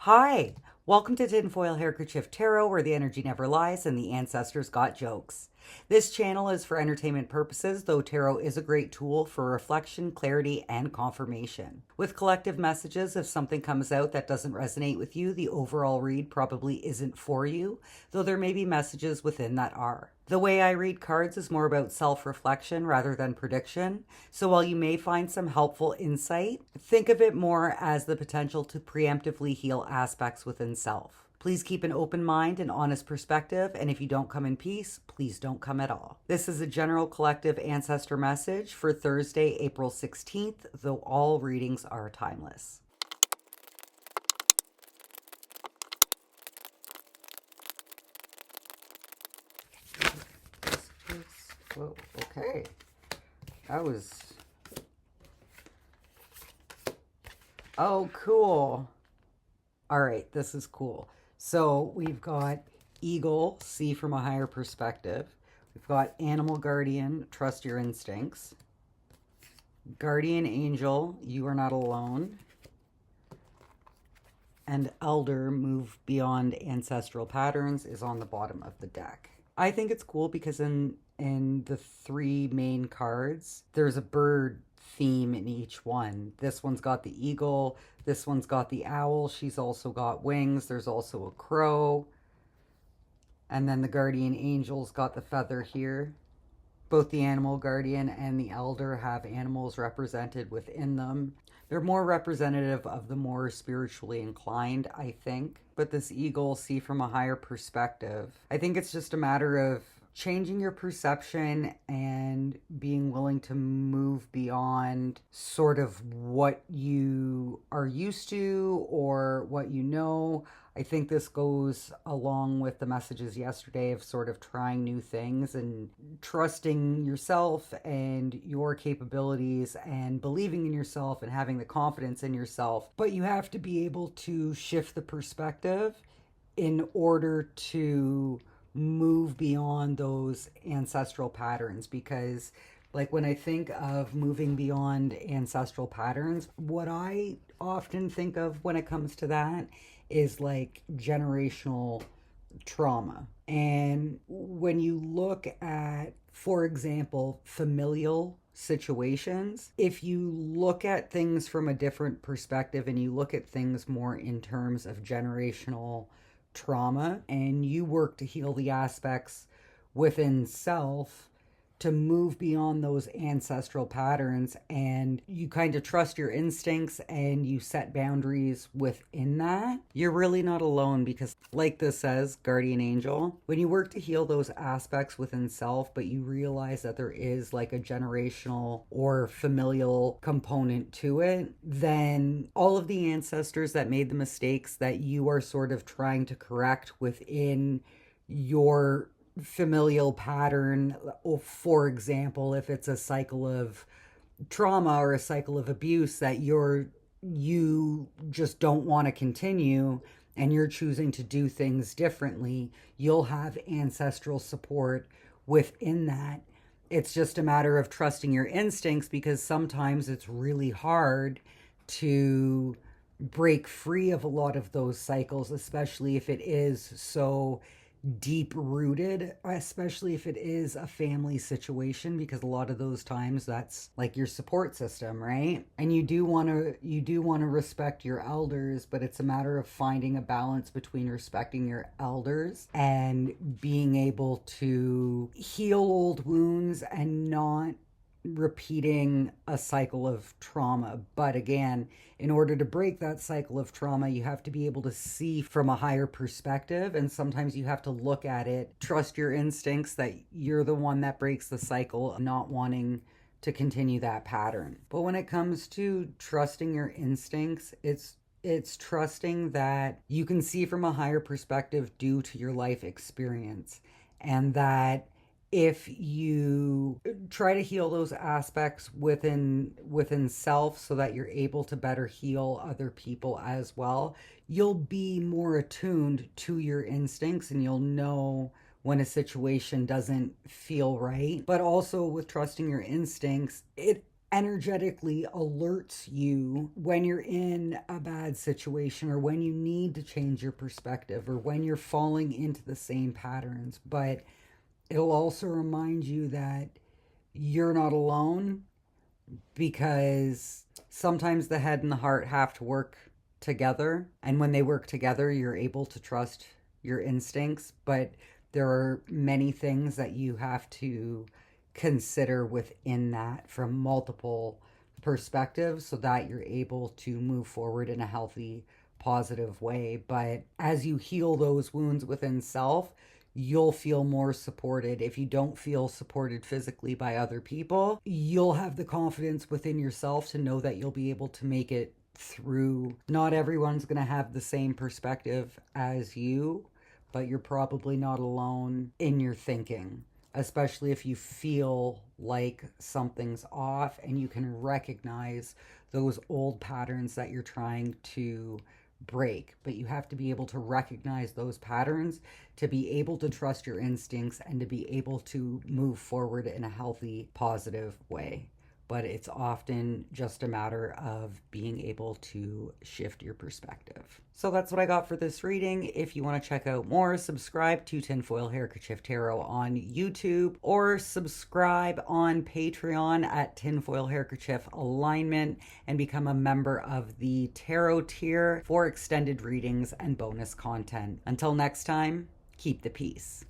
Hi, welcome to Tinfoil Handkerchief Tarot, where the energy never lies and the ancestors got jokes. This channel is for entertainment purposes, though tarot is a great tool for reflection, clarity, and confirmation. With collective messages, if something comes out that doesn't resonate with you, the overall read probably isn't for you, though there may be messages within that are. The way I read cards is more about self-reflection rather than prediction, so while you may find some helpful insight, think of it more as the potential to preemptively heal aspects within self. Please keep an open mind and honest perspective, and if you don't come in peace, please don't come at all. This is a general collective ancestor message for Thursday, April 16th, though all readings are timeless. Whoa, okay. That was... Oh, cool. All right, this is cool. So we've got Eagle, see from a higher perspective. We've got Animal Guardian, trust your instincts. Guardian Angel, you are not alone. And Elder, move beyond ancestral patterns, is on the bottom of the deck. I think it's cool because in the three main cards, there's a bird theme in each one. This one's got the eagle, this one's got the owl, she's also got wings, there's also a crow, and then the guardian angel's got the feather here. Both the animal guardian and the elder have animals represented within them. They're more representative of the more spiritually inclined, I think. But this eagle, see from a higher perspective, I think it's just a matter of changing your perception and being willing to move beyond sort of what you are used to or what you know. I think this goes along with the messages yesterday of sort of trying new things and trusting yourself and your capabilities and believing in yourself and having the confidence in yourself. But you have to be able to shift the perspective in order to move beyond those ancestral patterns, because like when I think of moving beyond ancestral patterns, what I often think of when it comes to that is like generational trauma. And when you look at, for example, familial situations, if you look at things from a different perspective and you look at things more in terms of generational trauma and you work to heal the aspects within self to move beyond those ancestral patterns, and you kind of trust your instincts and you set boundaries within that, you're really not alone. Because like this says, guardian angel, when you work to heal those aspects within self, but you realize that there is like a generational or familial component to it, then all of the ancestors that made the mistakes that you are sort of trying to correct within your familial pattern, or for example, if it's a cycle of trauma or a cycle of abuse that you just don't want to continue and you're choosing to do things differently, you'll have ancestral support within that. It's just a matter of trusting your instincts, because sometimes it's really hard to break free of a lot of those cycles, especially if it is so deep rooted, especially if it is a family situation, because a lot of those times that's like your support system, right? And you do want to respect your elders, but it's a matter of finding a balance between respecting your elders and being able to heal old wounds and not repeating a cycle of trauma. But again, in order to break that cycle of trauma, you have to be able to see from a higher perspective, and sometimes you have to look at it, trust your instincts that you're the one that breaks the cycle of not wanting to continue that pattern. But when it comes to trusting your instincts, it's trusting that you can see from a higher perspective due to your life experience, and that if you try to heal those aspects within self so that you're able to better heal other people as well, you'll be more attuned to your instincts and you'll know when a situation doesn't feel right. But also with trusting your instincts, energetically alerts you when you're in a bad situation or when you need to change your perspective or when you're falling into the same patterns. But it'll also remind you that you're not alone, because sometimes the head and the heart have to work together. And when they work together, you're able to trust your instincts. But there are many things that you have to consider within that from multiple perspectives so that you're able to move forward in a healthy, positive way. But as you heal those wounds within self, you'll feel more supported. If you don't feel supported physically by other people, you'll have the confidence within yourself to know that you'll be able to make it through. Not everyone's going to have the same perspective as you, but you're probably not alone in your thinking, especially if you feel like something's off and you can recognize those old patterns that you're trying to break. But you have to be able to recognize those patterns to be able to trust your instincts and to be able to move forward in a healthy, positive way. But it's often just a matter of being able to shift your perspective. So that's what I got for this reading. If you want to check out more, subscribe to Tinfoil Handkerchief Tarot on YouTube or subscribe on Patreon at Tinfoil Handkerchief Alignment and become a member of the Tarot tier for extended readings and bonus content. Until next time, keep the peace.